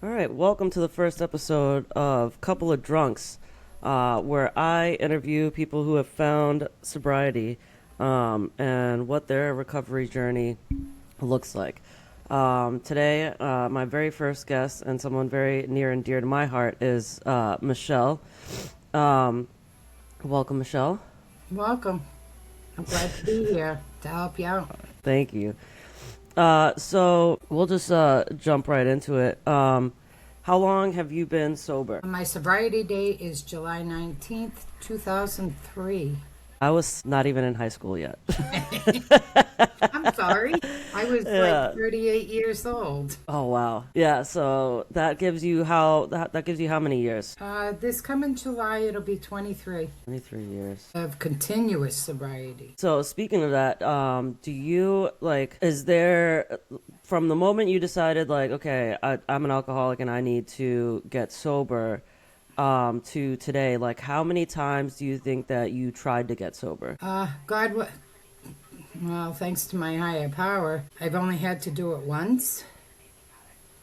All right, welcome to the first episode of Couple of Drunks, where I interview people who have found sobriety and what their recovery journey looks like. Today, my very first guest and someone very near and dear to my heart is Michelle. Um, Welcome, Michelle. Welcome. I'm glad to be here to help you out. Thank you. So we'll just jump right into it. How long have you been sober? My sobriety date is July 19th, 2003. I was not even in high school yet. I'm sorry. I was Yeah. like 38 years old. Oh wow. Yeah, so that gives you that gives you how many years? This coming July, it'll be 23 23 years. of continuous sobriety. So speaking of that, do you is there from the moment you decided okay, I'm an alcoholic and I need to get sober, to today, how many times do you think that you tried to get sober? Well, thanks to my higher power, I've only had to do it once.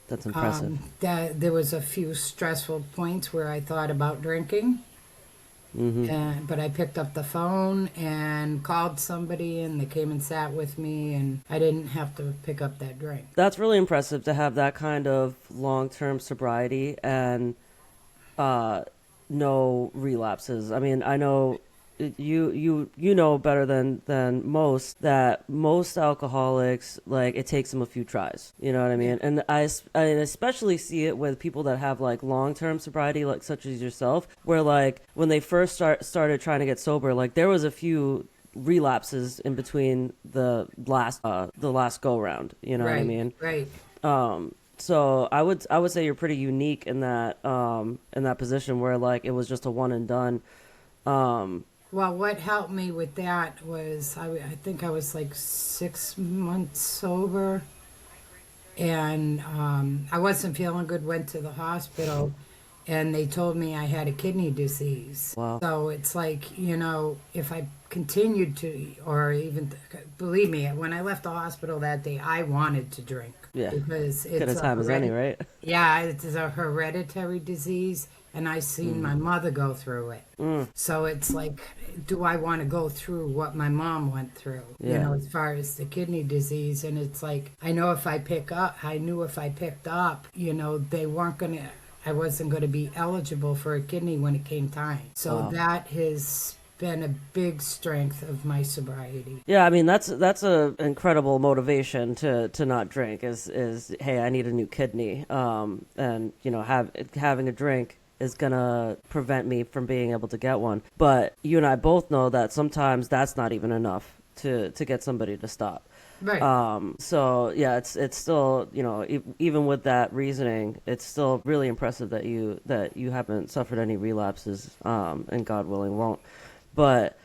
That's impressive. There was a few stressful points where I thought about drinking. But I picked up the phone and called somebody, and they came and sat with me, and I didn't have to pick up that drink. That's really impressive to have that kind of long-term sobriety and no relapses. I mean, I know you know better than most that most alcoholics, it takes them a few tries. You know what I mean? And I especially see it with people that have long-term sobriety, such as yourself, where when they first started trying to get sober, there was a few relapses in between the last go round. You know what I mean? Right. So I would say you're pretty unique in that position where it was just a one and done. Well, what helped me with that was I think I was like 6 months sober, and I wasn't feeling good. Went to the hospital, and they told me I had a kidney disease. Wow. So it's if I continued to, or even, believe me, when I left the hospital that day, I wanted to drink. Yeah. Because Good a time as any, right? Yeah, it's a hereditary disease, and I seen my mother go through it. So it's do I want to go through what my mom went through? Yeah. As far as the kidney disease, and it's I knew if I picked up, they weren't gonna. I wasn't going to be eligible for a kidney when it came time. So that has been a big strength of my sobriety. Yeah, I mean that's a incredible motivation to not drink is hey, I need a new kidney. And having a drink is gonna prevent me from being able to get one. But you and I both know that sometimes that's not even enough to get somebody to stop. Right. So yeah, it's still, even with that reasoning, it's still really impressive that you haven't suffered any relapses, and God willing won't. But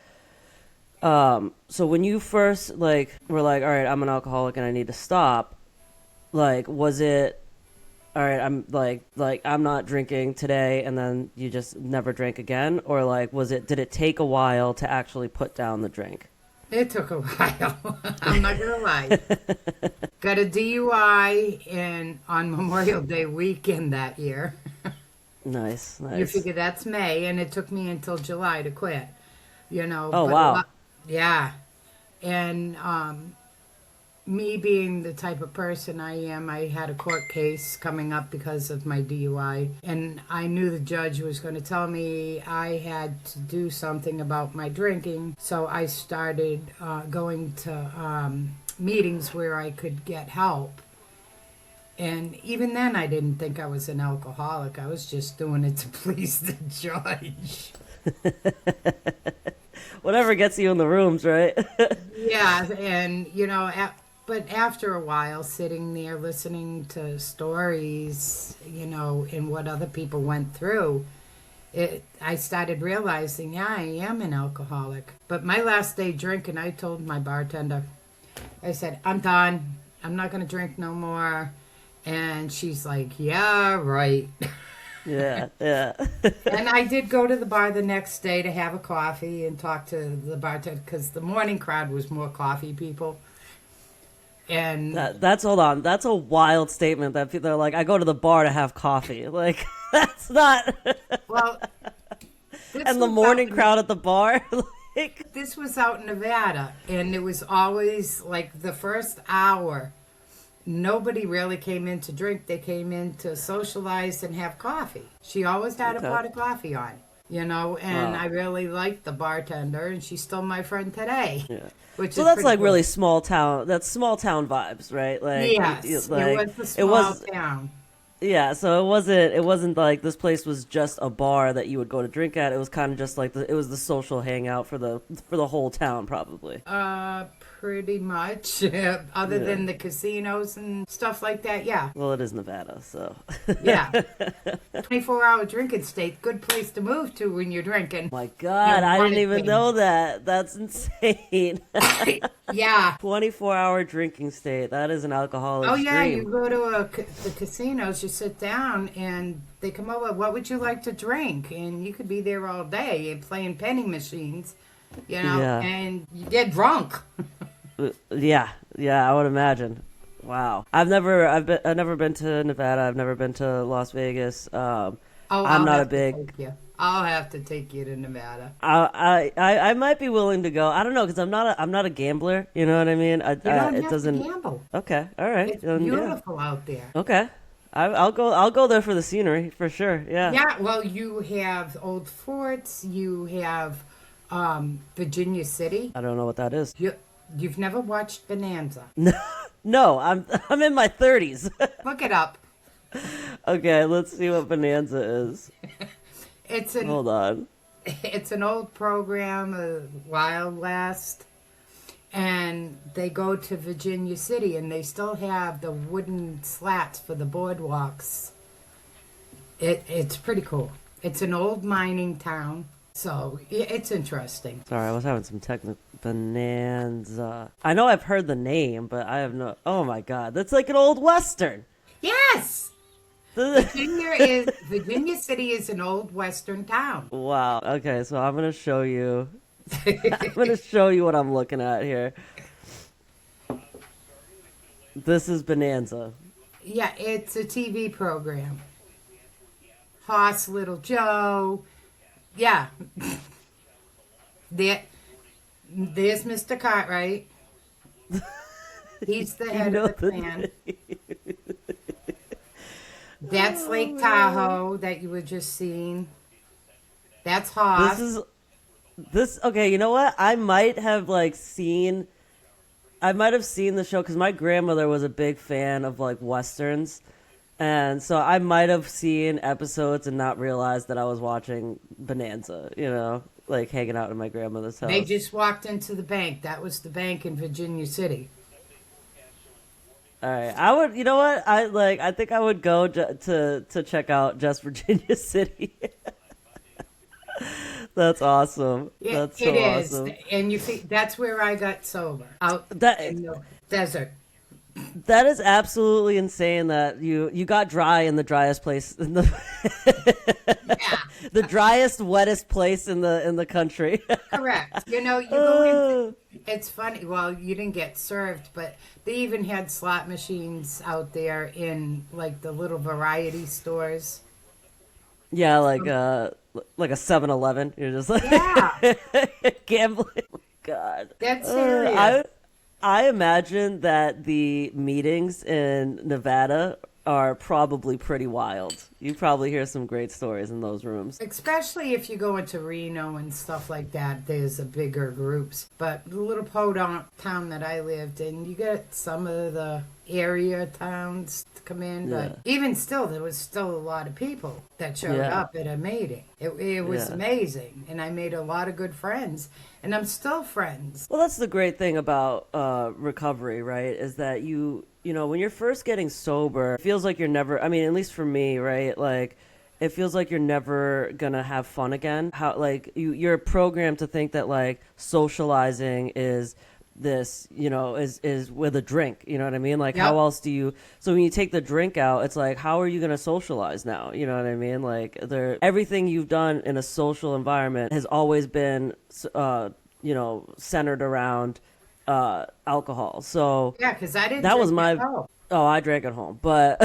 so when you first were all right, I'm an alcoholic and I need to stop, was it all right, I'm I'm not drinking today, and then you just never drank again, or did it take a while to actually put down the drink? It took a while. I'm not gonna lie. Got a DUI on Memorial Day weekend that year. Nice. You figure that's May, and it took me until July to quit. Oh, wow. Yeah, and me being the type of person I am, I had a court case coming up because of my DUI, and I knew the judge was going to tell me I had to do something about my drinking, so I started going to meetings where I could get help. And even then, I didn't think I was an alcoholic. I was just doing it to please the judge. Whatever gets you in the rooms, right? Yeah, and but after a while, sitting there listening to stories, and what other people went through, I started realizing, yeah, I am an alcoholic. But my last day drinking, I told my bartender, I said, I'm done. I'm not going to drink no more. And she's like, yeah, right. Yeah. And I did go to the bar the next day to have a coffee and talk to the bartender, because the morning crowd was more coffee people. And That's hold on. That's a wild statement that people are like, I go to the bar to have coffee. Like that's not. well, this And the was morning out crowd at the bar, like this was out in Nevada, and it was always like the first hour. Nobody really came in to drink. They came in to socialize and have coffee. She always had a okay, pot of coffee on, and wow, I really liked the bartender, and she's still my friend today, yeah. which So is that's pretty like cool. really small town. That's small town vibes, right? Like, Yes, it like was a it small was. town. Yeah, so it wasn't like this place was just a bar that you would go to drink at. It was kind of just like it was the social hangout for the whole town, probably. Pretty much. Other Yeah. than the casinos and stuff like that, yeah. Well, it is Nevada, so. Yeah. 24-hour drinking state, good place to move to when you're drinking. My You God, I want didn't it even clean. know that. That's insane. Yeah. 24-hour drinking state. That is an Oh alcoholic's yeah, you dream. go to the casinos, you sit down, and they come over. What would you like to drink? And you could be there all day playing penny machines, Yeah. and you get drunk. Yeah. Yeah, I would imagine. Wow. I've never been to Nevada. I've never been to Las Vegas. Oh, I'm I'll not a have to big take you. I'll have to take you to Nevada. I might be willing to go. I don't know because I'm not a gambler. You know what I mean? You don't It have to doesn't. gamble. Okay, all right, It's yeah, beautiful out there. okay. I'll go. I'll go there for the scenery for sure. Yeah. Yeah, well, you have old forts. You have Virginia City. I don't know what that is. You've never watched Bonanza. No, I'm in my 30s. Look it up. Okay, let's see what Bonanza is. It's an Hold on. it's an old program, Wild West, and they go to Virginia City, and they still have the wooden slats for the boardwalks. It's pretty cool. It's an old mining town, so it's interesting. Sorry, I was having some technical Bonanza. I know I've heard the name, but I have no. Oh my God, that's like an old western. Yes, Virginia City is an old western town. Wow. Okay, so I'm gonna show you. I'm gonna show you what I'm looking at here. This is Bonanza. Yeah, it's a TV program. Hoss Little Joe. Yeah. There, there's Mr. Cartwright. He's the You head know of the the clan. That's Lake Tahoe that you were just seeing. That's Hoss. This. Okay, you know what? I might have seen. I might have seen the show because my grandmother was a big fan of like westerns, and so I might have seen episodes and not realized that I was watching Bonanza. Like hanging out in my grandmother's house. They just walked into the bank. That was the bank in Virginia City. All right, I would. You know what? I think I would go to check out just Virginia City. That's awesome. That's so It is. awesome. And you see, that's where I got sober. Out That in the desert. that is absolutely insane. That you got dry in the driest place in the Yeah. the driest, wettest place in the country. Correct. You go in. It's funny. Well, you didn't get served, but they even had slot machines out there in like the little variety stores. Yeah, like a 7-Eleven. You're just like Yeah, gambling. Oh, God, that's serious. I imagine that the meetings in Nevada are probably pretty wild. You probably hear some great stories in those rooms. Especially if you go into Reno and stuff like that, there's a bigger groups. But the little podunk town that I lived in, you get some of the area towns to come in. Yeah. But even still, there was still a lot of people that showed Yeah. up at a meeting. It was Yeah. amazing. And I made a lot of good friends. And I'm still friends. Well, that's the great thing about recovery, right? Is that when you're first getting sober, it feels like you're never, I mean, at least for me, right? Like, it feels like you're never gonna have fun again. How, like, you're programmed to think that, like, socializing is this, is with a drink. You know what I mean? Like, Yep. how else do you, so when you take the drink out, it's like, how are you gonna socialize now? You know what I mean? Like, everything you've done in a social environment has always been, centered around alcohol. So Yeah, because I didn't that was drink at my, home. oh, I drank at home, but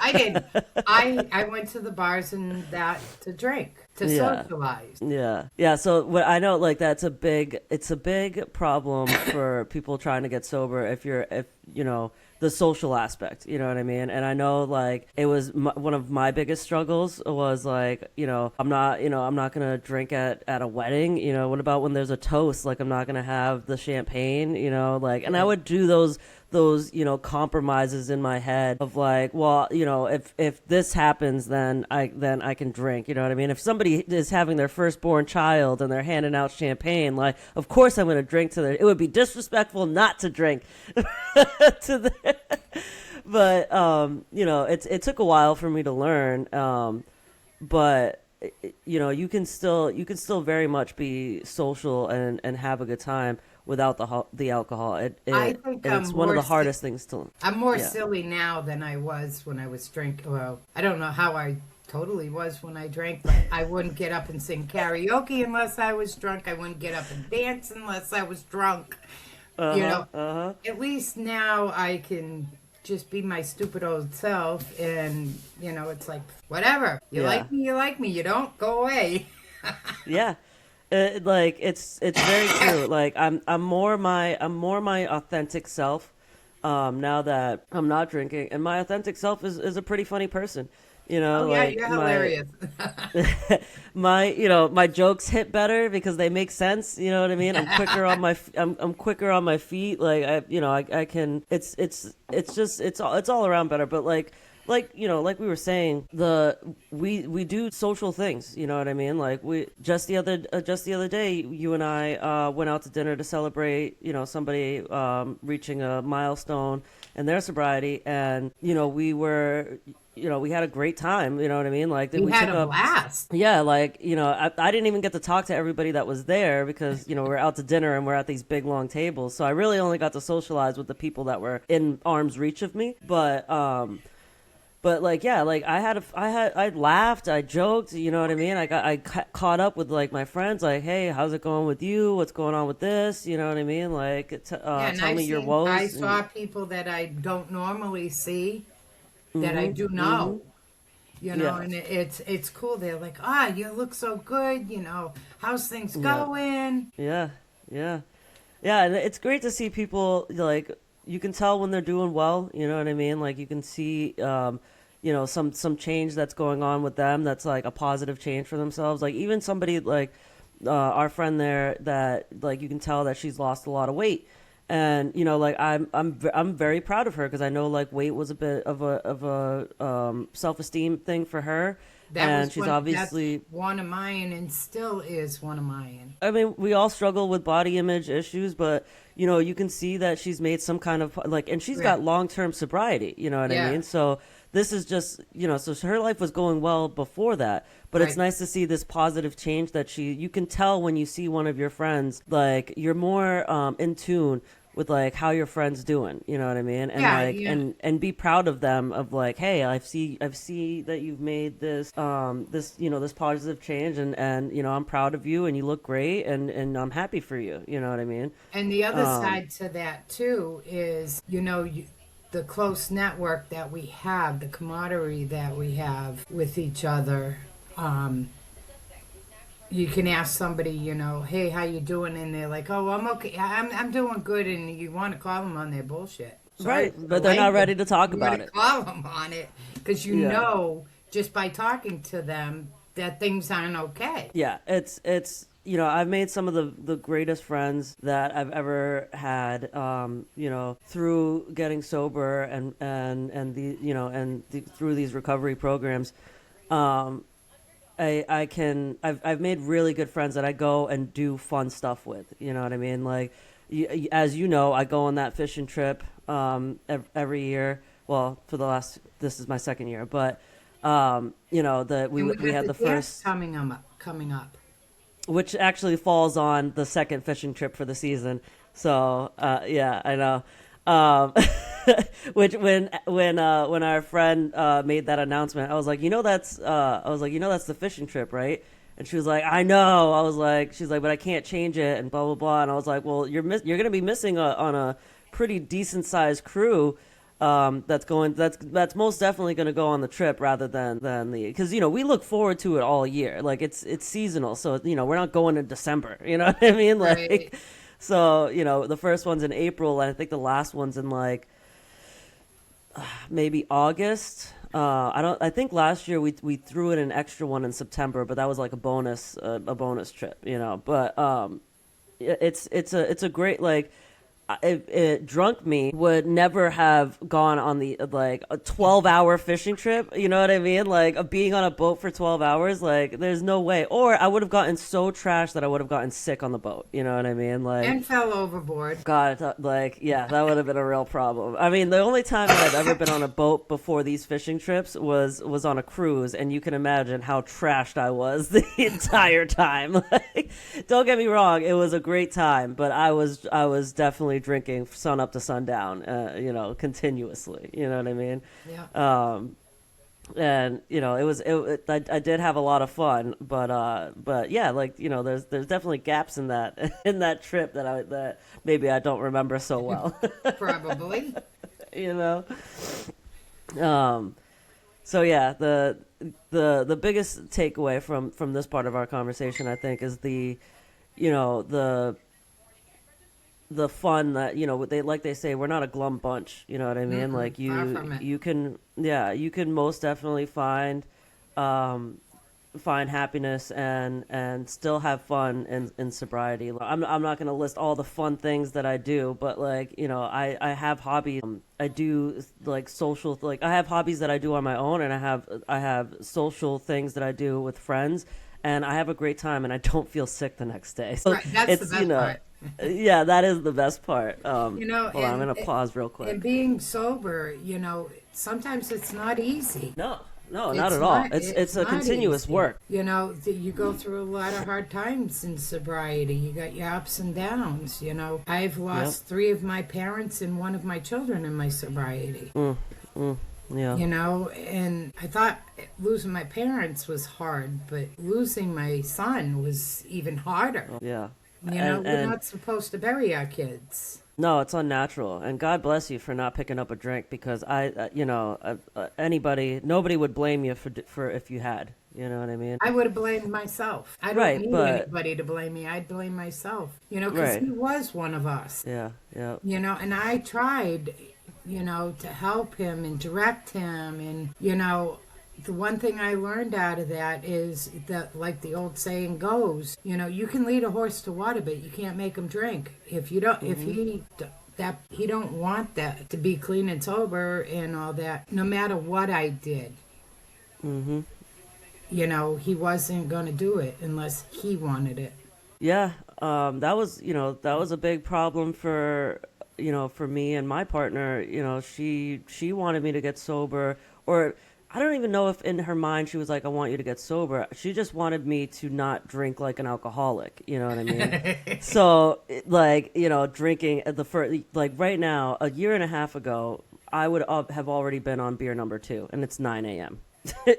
I didn't. I went to the bars and that to drink, to yeah. socialize. Yeah. So what I know, like that's it's a big problem for people trying to get sober if you know the social aspect, you know what I mean? And I know like it was one of my biggest struggles was like, I'm not going to drink at a wedding, what about when there's a toast? Like I'm not going to have the champagne, like, and I Right. would do those compromises in my head of like, well, if this happens, then I can drink, you know what I mean? If somebody is having their firstborn child and they're handing out champagne, like of course I'm going to drink to their, it would be disrespectful not to drink to the but it took a while for me to learn, but you can still very much be social and have a good time without the alcohol. I think It's one of the hardest things to. I'm more Yeah. silly now than I was when I was drinking. Well, I don't know how I totally was when I drank, but I wouldn't get up and sing karaoke unless I was drunk. I wouldn't get up and dance unless I was drunk. You know, at least now I can just be my stupid old self, and it's like whatever. You Yeah. like me, you like me. You don't, go away. Yeah. Like it's very true. Like I'm more my authentic self, now that I'm not drinking, and my authentic self is a pretty funny person. Oh yeah, Like you're hilarious. my jokes hit better because they make sense. You know what I mean? I'm quicker on my feet. Like I can. It's all around better. But like we were saying, we do social things. You know what I mean? Like we just the other day, you and I went out to dinner to celebrate somebody reaching a milestone in their sobriety, and we had a great time. You know what I mean? Like that We we had took a up. blast. Yeah, like, I didn't even get to talk to everybody that was there because, we're out to dinner and we're at these big long tables. So I really only got to socialize with the people that were in arm's reach of me. But like, yeah, like I laughed, I joked, you know what I mean? I caught up with like my friends, like, hey, how's it going with you? What's going on with this? You know what I mean? Like, Yeah, and tell me your I woes. saw people that I don't normally see that I do Mm-hmm. know. Yeah. And it's cool. They're like, you look so good. How's things Yeah. going? Yeah. Yeah. Yeah, and it's great to see people like you can tell when they're doing well, you know what I mean? Like you can see some change that's going on with them that's like a positive change for themselves. Like even somebody like our friend there that like you can tell that she's lost a lot of weight. And like I'm very proud of her because I know like weight was a bit of a self-esteem thing for her, and she's That's obviously. one of mine, and still is one of mine. I mean, we all struggle with body image issues, but you can see that she's made some kind of like, and she's Yeah, got long-term sobriety. You know what I yeah, mean? So this is just, so her life was going well before that, but it's right. nice to see this positive change that you can tell when you see one of your friends, like you're more in tune with like how your friend's doing, you know what I mean? And Yeah, like yeah. and be proud of them of like, hey, I see that you've made this positive change, and I'm proud of you and you look great, and I'm happy for you, you know what I mean? And the other Um side to that too is, the close network that we have, the camaraderie that we have with each other. Um, you can ask somebody, hey, how you doing? And they're like, oh, I'm okay. I'm doing good. And you want to call them on their bullshit. Sorry right, for the but they're not language. ready to talk You got to about it. call them on it because Yeah. just by talking to them that things aren't okay. Yeah, I've made some of the greatest friends that I've ever had, through getting sober and through these recovery programs. Um, I've made really good friends that I go and do fun stuff with. You know what I mean? Like, as you know, I go on that fishing trip every year. Well, this is my second year, but that And we we got had the the dance first, coming up. which actually falls on the second fishing trip for the season. So yeah, I know. Um, which when our friend made that announcement, I was like, that's the fishing trip, right? And she was like, I know. I was like, she's like, but I can't change it and blah, blah, blah. And I was like, well, you're going to be missing on a pretty decent sized crew. That's most definitely going to go on the trip rather than because we look forward to it all year. Like it's seasonal, so we're not going in December. You know what I mean? Like, Right. so the first one's in April, and I think the last one's in like maybe August. I think last year we threw in an extra one in September, but that was like a bonus trip. But it's a great like drunk me would never have gone on the like a 12-hour fishing trip, you know what I mean, like being on a boat for 12 hours, like there's no way. Or I would have gotten so trashed that I would have gotten sick on the boat, you know what I mean, like And fell overboard. God, like, yeah, that would have been a real problem. I mean, the only time that I've ever been on a boat before these fishing trips was on a cruise, and you can imagine how trashed I was the entire time. Like, don't get me wrong, it was a great time, but I was definitely drinking sun up to sundown, continuously. You know what I mean? Yeah. And I did have a lot of fun, but yeah, like there's definitely gaps in that in that trip that maybe I don't remember so well. Probably. you know so yeah, the biggest takeaway from this part of our conversation, I think, is the fun that they say, we're not a glum bunch, you know what I mean? Like Far from it. you can most definitely find happiness and still have fun in sobriety. I'm not going to list all the fun things that I do, but like I have hobbies. I do like social, like I have hobbies that I do on my own, and I have social things that I do with friends, and I have a great time, and I don't feel sick the next day. So Right. That's the best part. yeah, that is the best part. Hold on, I'm and, gonna pause real quick. and being sober, sometimes it's not easy. No, not It's at all. not- It's a not continuous easy. work. You go through a lot of hard times in sobriety. You got your ups and downs. I've lost 3 of my parents and 1 of my children in my sobriety. Yeah. And I thought losing my parents was hard, but losing my son was even harder. Yeah. We're And not supposed to bury our kids. no, it's unnatural. And God bless you for not picking up a drink, because nobody would blame you for if you had. You know what I mean? I would have blamed myself. I don't Right, need but- anybody to blame me. I'd blame myself. Because Right. he was one of us. Yeah. Yeah. And I tried, to help him and direct him. And, the one thing I learned out of that is that, like the old saying goes, you can lead a horse to water, but you can't make him drink. If you don't, if he don't want that to be clean and sober and all that, no matter what I did, he wasn't going to do it unless he wanted it. Yeah. That was a big problem for me and my partner. She wanted me to get sober, or I don't even know if in her mind she was like, I want you to get sober. She just wanted me to not drink like an alcoholic. You know what I mean? So, like, drinking at the first, like right now, a year and a half ago, I would have already been on beer number 2, and it's 9 a.m.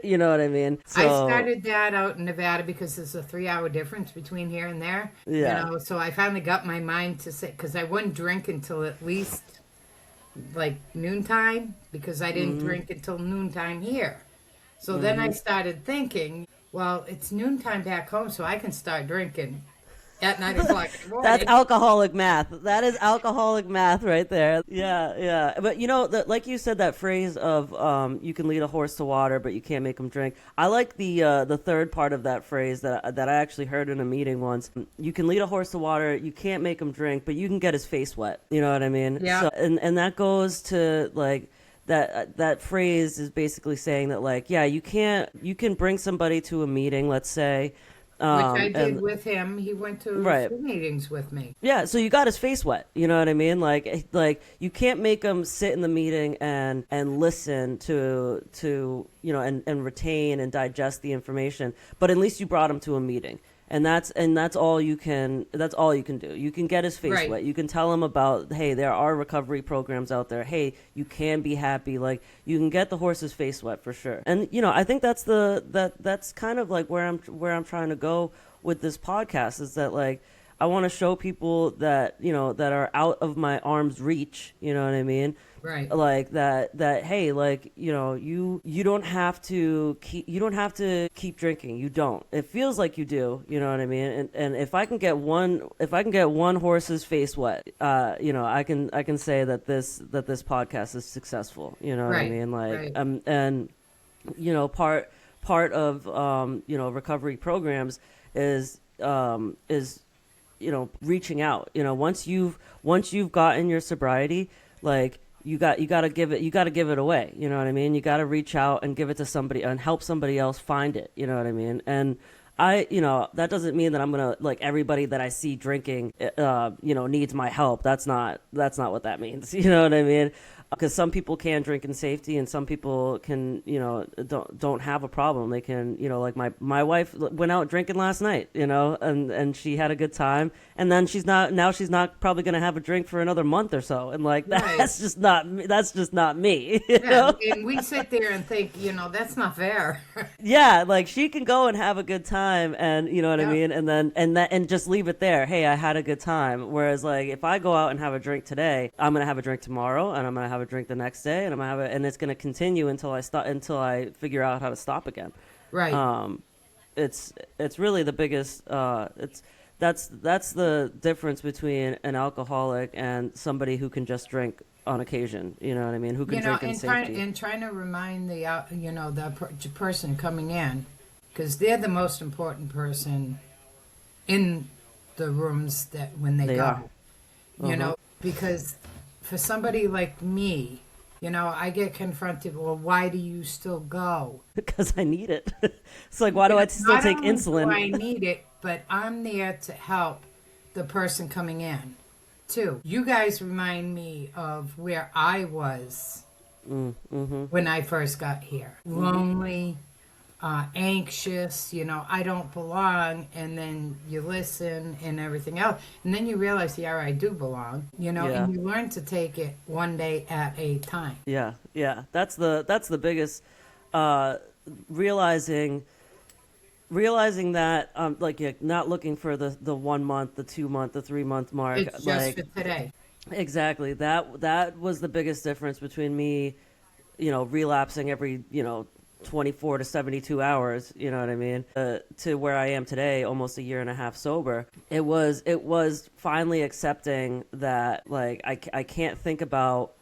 You know what I mean? So, I started that out in Nevada because there's a 3-hour difference between here and there. Yeah. So I finally got my mind to say, because I wouldn't drink until at least like noontime, because I didn't drink until noontime here. So then I started thinking, well, it's noontime back home, so I can start drinking at 9 o'clock in the morning. that's alcoholic math. That is alcoholic math right there. Yeah, yeah. But like you said, that phrase of you can lead a horse to water, but you can't make him drink. I like the third part of that phrase that I actually heard in a meeting once. You can lead a horse to water, you can't make him drink, but you can get his face wet. You know what I mean? Yeah. So, and that goes to like. That phrase is basically saying that, like, yeah, you can bring somebody to a meeting, let's say, Which I did and- with him. He went to Right. 2 meetings with me. Yeah, so you got his face wet. You know what I mean? Like you can't make him sit in the meeting and listen to and retain and digest the information. But at least you brought him to a meeting. And that's all you can do. You can get his face Right. wet. You can tell him about, hey, there are recovery programs out there. Hey, you can be happy. Like, you can get the horse's face wet for sure. And I think that's kind of like where I'm trying to go with this podcast, is that, like, I want to show people that, that are out of my arm's reach, you know what I mean? Right. Like that hey, like, you don't have to keep drinking. You don't. It feels like you do, you know what I mean? And if I can get one horse's face wet, I can say that this podcast is successful, you know what I Right. mean? Like, Right. and part of recovery programs is reaching out. Once you've gotten your sobriety, like, you got to give it away, you know what I mean? You got to reach out and give it to somebody and help somebody else find it, you know what I mean? And that doesn't mean that I'm gonna, like, everybody that I see drinking needs my help. That's not what that means. You know what I mean? Because some people can drink in safety, and some people can, don't have a problem. They can, like, my wife went out drinking last night, and she had a good time, and then she's not probably gonna have a drink for another month or so, and, like, Right. that's just not me. You Yeah. know? And we sit there and think, that's not fair. Yeah, like, she can go and have a good time, and you know what I Yeah. mean, and just leave it there. Hey, I had a good time. Whereas, like, if I go out and have a drink today, I'm gonna have a drink tomorrow, and I'm gonna have a drink the next day, and and it's gonna continue until I figure out how to stop again. Right. It's really the biggest. That's the difference between an alcoholic and somebody who can just drink on occasion. You know what I mean? Who can drink in safety. Trying to remind the person coming in, because they're the most important person in the rooms that when they They go. are. Because for somebody like me, I get confronted. Well, why do you still go? Because I need it. It's like, why do I still Not take only do insulin? I need it, but I'm there to help the person coming in, too. You guys remind me of where I was when I first got here. Lonely, anxious, I don't belong, and then you listen and everything else. And then you realize, yeah, I do belong, Yeah. and you learn to take it one day at a time. Yeah, yeah. That's the biggest, realizing that, like, you're not looking for the 1 month, the 2 month, the 3 month mark. It's just Like, for today. exactly. That was the biggest difference between me, relapsing every, 24 to 72 hours, you know what I mean, to where I am today, almost a year and a half sober. It was finally accepting that, like, I can't think about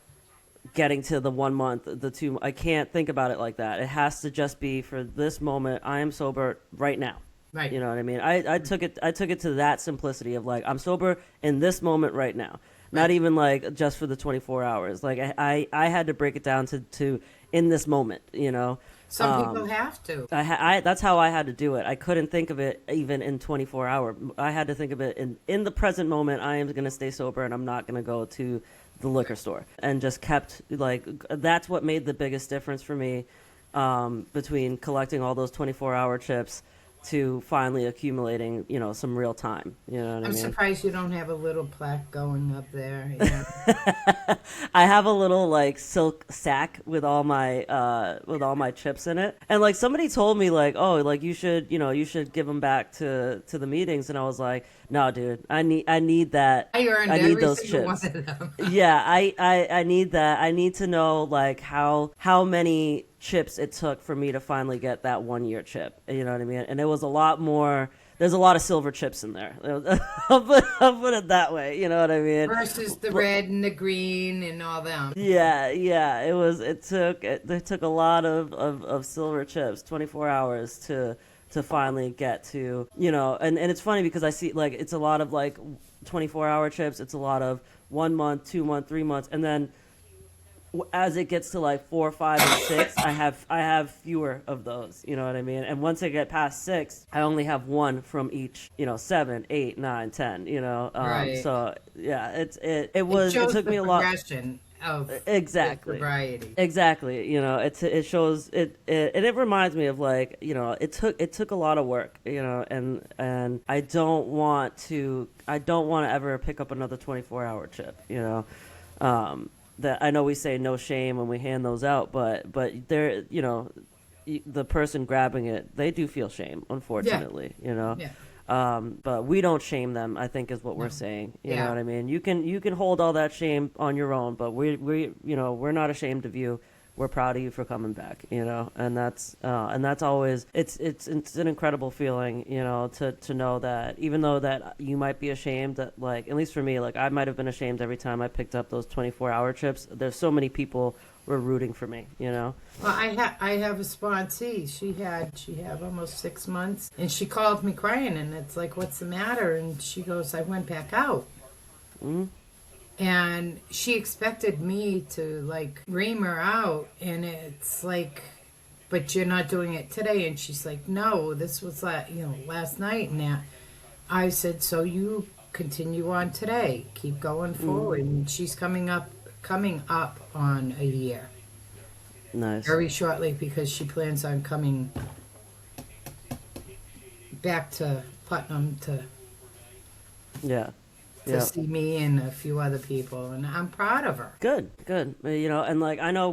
getting to the 1 month, the 2. I can't think about it like that. It has to just be for this moment. I am sober right now. Right. You know what I mean? I took it to that simplicity of, like, I'm sober in this moment right now. Not even, like, just for the 24 hours. Like, I had to break it down to in this moment, Some people have to. that's how I had to do it. I couldn't think of it even in 24 hour. I had to think of it in the present moment. I am going to stay sober, and I'm not going to go to the liquor store. And just kept, like, that's what made the biggest difference for me, between collecting all those 24-hour chips to finally accumulating, some real time. You know what I I'm mean? surprised you don't have a little plaque going up there. Yeah. I have a little, like, silk sack with all my chips in it, and, like, somebody told me, like, oh, like, you should give them back to the meetings, and I was like, no, dude, I need that. I earned I need every those single chips. one of them. Yeah, I need that. I need to know, like, how many chips it took for me to finally get that 1 year chip. You know what I mean? And it was a lot more. There's a lot of silver chips in there. I'll put it that way. You know what I mean? Versus the red and the green and all them. Yeah. It took a lot of silver chips, 24 hours to finally get to, and it's funny because I see, like, it's a lot of, like, 24-hour chips. It's a lot of 1 month, 2 month, 3 months, and then as it gets to, like, 4, 5, and 6, I have fewer of those. You know what I mean? And once I get past 6, I only have one from each. 7, 8, 9, 10. Right. So yeah, it Shows took the me a lot. progression. of Exactly. sobriety. Exactly. You know, it shows and it reminds me of, like, you know, it took a lot of work, you know, and I don't want to ever pick up another 24-hour chip, you know. That I know we say no shame when we hand those out, but they're, you know, the person grabbing it, they do feel shame, Yeah, unfortunately, you know. yeah, But we don't shame them, I think, is what we're no, saying. You know yeah. what I mean? You can hold all that shame on your own, but we you know, we're not ashamed of you. We're proud of you for coming back, you know, and that's always, it's an incredible feeling, you know, to know that even though that you might be ashamed, that, like, at least for me, like, I might have been ashamed every time I picked up those 24-hour trips. There's so many people were rooting for me, you know. Well, I have a sponsee. She had almost 6 months, and she called me crying, and it's like, what's the matter? And she goes, I went back out. Mm-hmm. And she expected me to, like, ream her out, and it's like, but you're not doing it today. And she's like, no, this was last night. And that I said, so you continue on today, keep going forward. And she's coming up on a year Nice. very shortly, because she plans on coming back to Putnam to Yeah. Yeah. see me and a few other people, and I'm proud of her. Good, good. You know, and, like, I know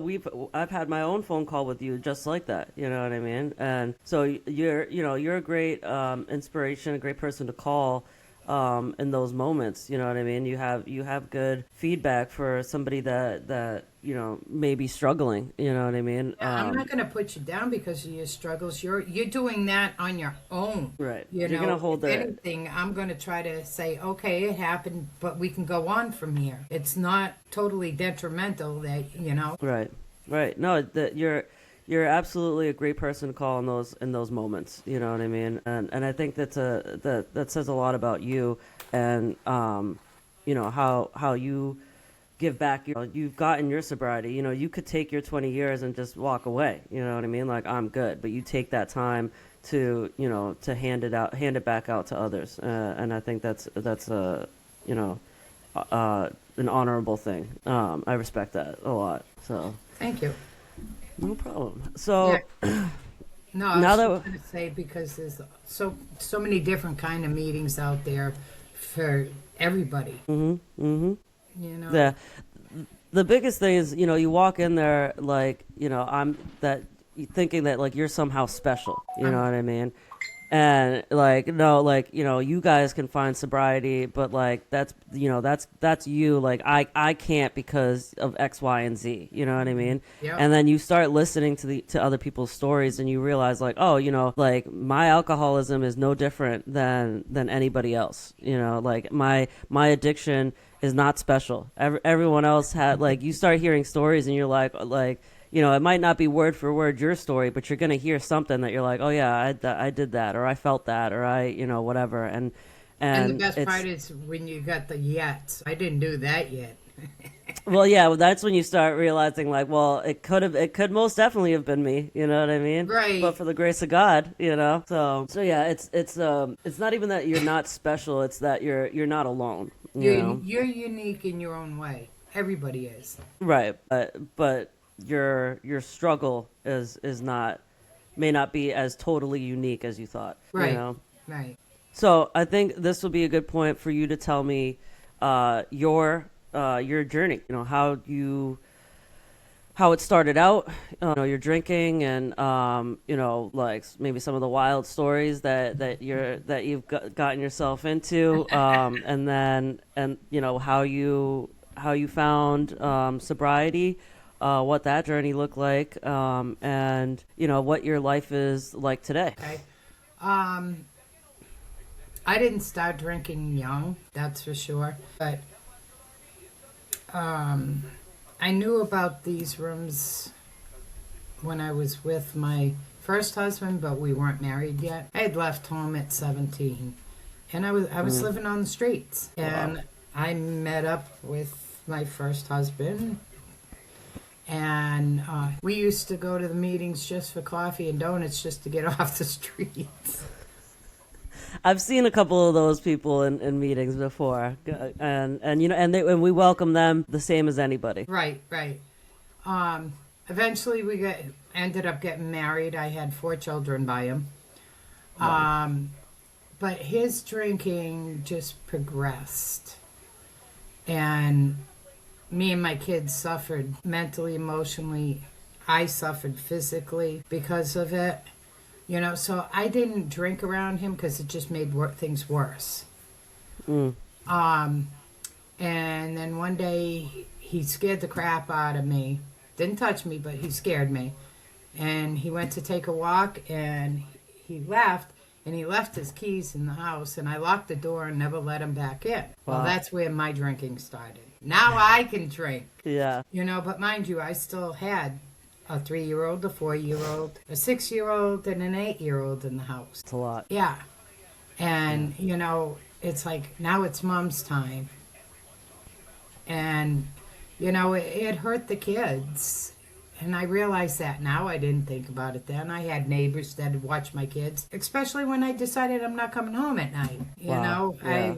I've had my own phone call with you just like that. You know what I mean? And so you're a great inspiration, a great person to call in those moments. You know what I mean? You have good feedback for somebody that you know, may be struggling. You know what I mean? I'm not going to put you down because of your struggles. You're doing that on your own. Right. You You're know, gonna hold if that. anything, I'm going to try to say, okay, it happened, but we can go on from here. It's not totally detrimental that, you know. Right. Right. No, that you're absolutely a great person to call in those moments. You know what I mean? And I think that says a lot about you, and you know, how you give back. You know, you've gotten your sobriety. You know, you could take your 20 years and just walk away. You know what I mean? Like, I'm good, but you take that time to, you know, to hand it back out to others, and I think that's you know, an honorable thing. I respect that a lot. So Thank you. no problem. So Yeah. No, I now was that just going to say, because there's so many different kind of meetings out there for everybody. You know. the biggest thing is, you know, you walk in there, like, you know, thinking that, like, you're somehow special. You know what I mean? And, like, no, like, you know, you guys can find sobriety, but, like, that's, you know, that's you. Like, I can't because of X, Y, and Z. You know what I mean? Yep. And then you start listening to other people's stories, and you realize, like, oh, you know, like, my alcoholism is no different than anybody else. You know, like, my addiction is not special. Everyone else had, like, you start hearing stories, and you're like, you know, it might not be word for word your story, but you're going to hear something that you're like, oh yeah, I did that, or I felt that, or I, you know, whatever. And And the best part is when you got the yet. I didn't do that yet. well, yeah, well, that's when you start realizing, like, well, it could most definitely have been me. You know what I mean? Right. But for the grace of God, you know. So yeah, it's not even that you're not special. It's that you're not alone. You know? You're unique in your own way. Everybody is. Right. But your struggle may not be as totally unique as you thought. Right. You know? Right. So I think this will be a good point for you to tell me your journey. You know, how it started out. You know, your drinking, and you know, like, maybe some of the wild stories that you've gotten yourself into, and you know, how you found sobriety. What that journey looked like, and, you know, what your life is like today. Okay. I didn't start drinking young, that's for sure. But I knew about these rooms when I was with my first husband, but we weren't married yet. I had left home at 17, and I was living on the streets. And Wow. I met up with my first husband. And we used to go to the meetings just for coffee and donuts, just to get off the streets. I've seen a couple of those people in meetings before, and and we welcome them the same as anybody. Right, right. Eventually, ended up getting married. I had 4 children by him. Wow. But his drinking just progressed. And me and my kids suffered mentally, emotionally. I suffered physically because of it. So I didn't drink around him because it just made things worse. Mm. Um, and then one day he scared the crap out of me. Didn't touch me, but he scared me. And he went to take a walk and he left. And he left his keys in the house, and I locked the door and never let him back in. Well, Wow. that's where my drinking started. Now I can drink. Yeah. But mind you, I still had a 3-year-old, a 4-year-old, a 6-year-old, and an 8-year-old in the house. It's a lot. Yeah. And, it's like, now it's mom's time. And, it hurt the kids. And I realize that now. I didn't think about it then. I had neighbors that would watch my kids, especially when I decided I'm not coming home at night. Wow. Yeah. I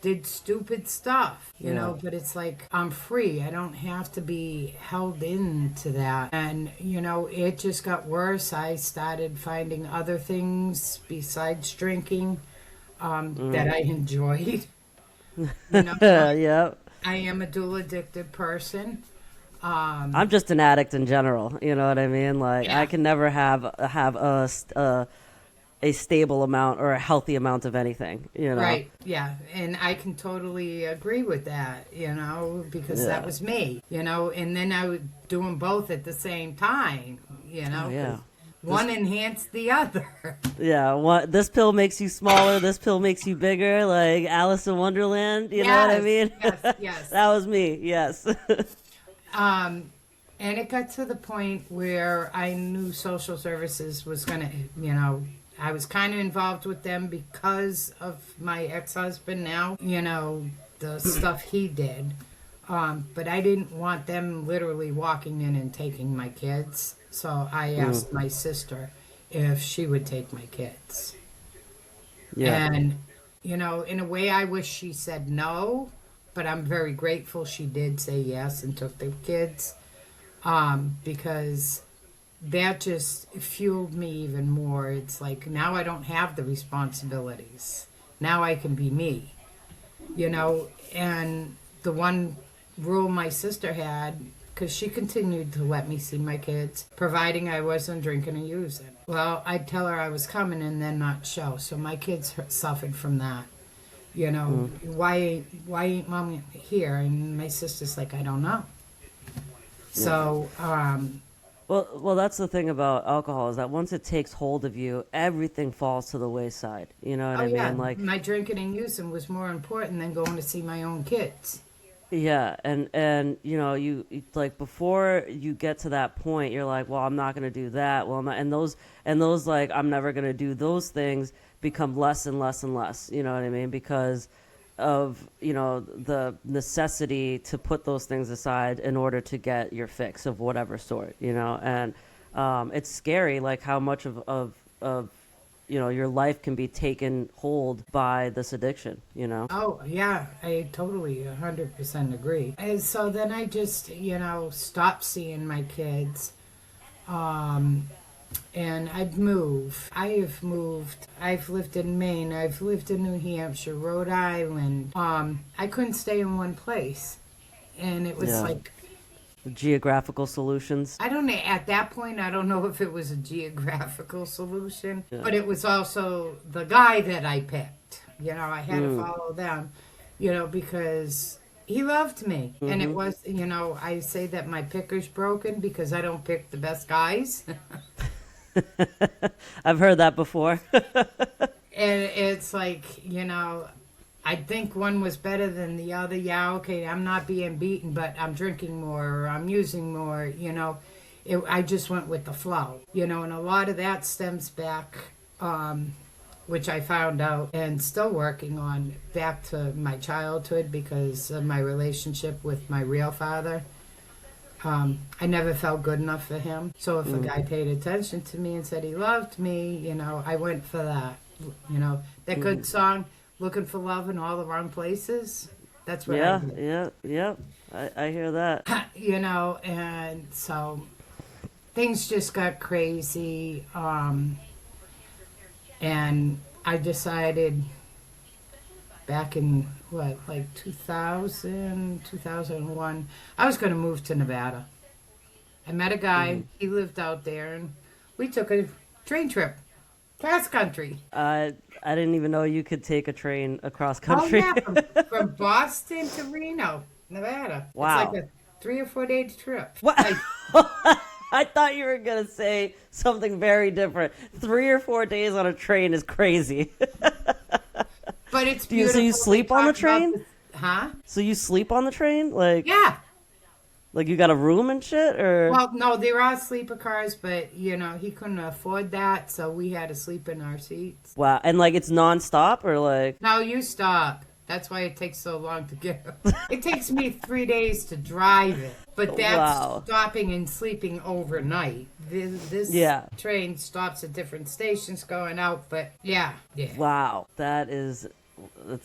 did stupid stuff, Yeah. but it's like I'm free. I don't have to be held into that. And, it just got worse. I started finding other things besides drinking that I enjoyed. Yeah. I am a dual addicted person. I'm just an addict in general. You know what I mean? Like Yeah. I can never have a stable amount or a healthy amount of anything. Right, yeah. And I can totally agree with that, because that Yeah. was me, and then I would do them both at the same time, Oh, yeah. 'cause one enhanced the other. Yeah. This pill makes you smaller. This pill makes you bigger. Like Alice in Wonderland. You know what I Yes, mean? yes, yes. That was me. Yes. And it got to the point where I knew social services was going to, I was kind of involved with them because of my ex-husband now, the stuff he did. But I didn't want them literally walking in and taking my kids. So I asked my sister if she would take my kids. Yeah. And, in a way, I wish she said no, but I'm very grateful she did say yes and took the kids. Because that just fueled me even more. It's like now I don't have the responsibilities. Now I can be me, and the one rule my sister had, because she continued to let me see my kids, providing I wasn't drinking and using. Well, I'd tell her I was coming and then not show. So my kids suffered from that. Why ain't mom here? And my sister's like, I don't know. So, Well, that's the thing about alcohol is that once it takes hold of you, everything falls to the wayside. You know what I mean? Like, my drinking and using was more important than going to see my own kids. yeah, and you like before you get to that point, you're like, well, I'm not gonna do that. Well, I'm not, and those like I'm never gonna do those things become less and less and less. You know what I mean? Because of the necessity to put those things aside in order to get your fix of whatever sort. And it's scary like how much of your life can be taken hold by this addiction. Oh, yeah, I totally 100% agree. And so then I just, stopped seeing my kids. And I'd move. I've moved. I've lived in Maine. I've lived in New Hampshire, Rhode Island. I couldn't stay in one place. And it was Yeah. like, Geographical solutions. I don't know, at that point, I don't know if it was a geographical solution, Yeah. but it was also the guy that I picked. I had to follow them, because he loved me. And it was, I say that my picker's broken because I don't pick the best guys. I've heard that before. And it's like, I think one was better than the other. Yeah, okay, I'm not being beaten, but I'm drinking more or I'm using more, I just went with the flow, and a lot of that stems back, which I found out and still working on, back to my childhood because of my relationship with my real father. I never felt good enough for him. So if a guy paid attention to me and said he loved me, I went for that. You know, that good song, Looking for Love in All the Wrong Places? That's what I Yeah, do. yeah. I hear that. You know, and so things just got crazy. And I decided back in what, like 2000, 2001, I was going to move to Nevada. I met a guy, he lived out there, and we took a train trip, cross country. I didn't even know you could take a train across Oh, country. yeah, from Boston to Reno, Nevada. It's like Wow. a 3 or 4 day trip. What? Like, I thought you were gonna say something very different. 3 or 4 days on a train is crazy. but it's Do you so you beautiful. They sleep on the talk about train? this, huh? So you sleep on the train? Yeah. Like you got a room and shit, or Well, no, they were all sleeper cars, but you know he couldn't afford that, so we had to sleep in our seats. wow, and like it's nonstop, or like No, you stop. That's why it takes so long to get. It takes me 3 days to drive it, but that's wow, stopping and sleeping overnight. This yeah, train stops at different stations going out, but yeah, yeah. wow, that's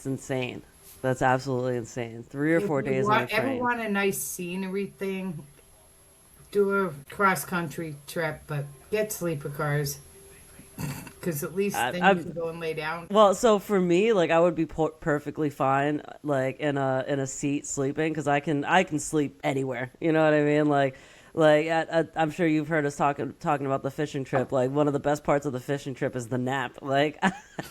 insane. That's absolutely insane. 3 or 4 days on a Ever train. want a nice scenery thing? Do a cross country trip, but get sleeper cars. Because at least then you I'm can go and lay down. well. So for me, like I would be perfectly fine, like in a seat sleeping, because I can sleep anywhere. You know what I mean? I'm sure you've heard us talking about the fishing trip. Like one of the best parts of the fishing trip is the nap. Like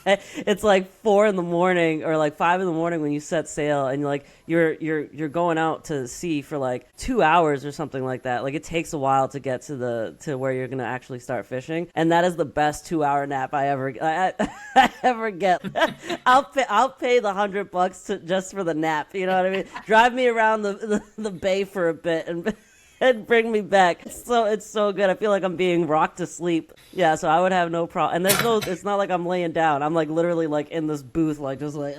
it's like 4 in the morning or like 5 in the morning when you set sail and you're going out to sea for like 2 hours or something like that. Like it takes a while to get to where you're gonna actually start fishing, and that is the best 2 hour nap I ever get. I'll pay the $100 just for the nap. You know what I mean? Drive me around the bay for a bit and bring me back. It's so good. I feel like I'm being rocked to sleep. Yeah, so I would have no problem. And it's not like I'm laying down. I'm like literally like in this booth, like just like.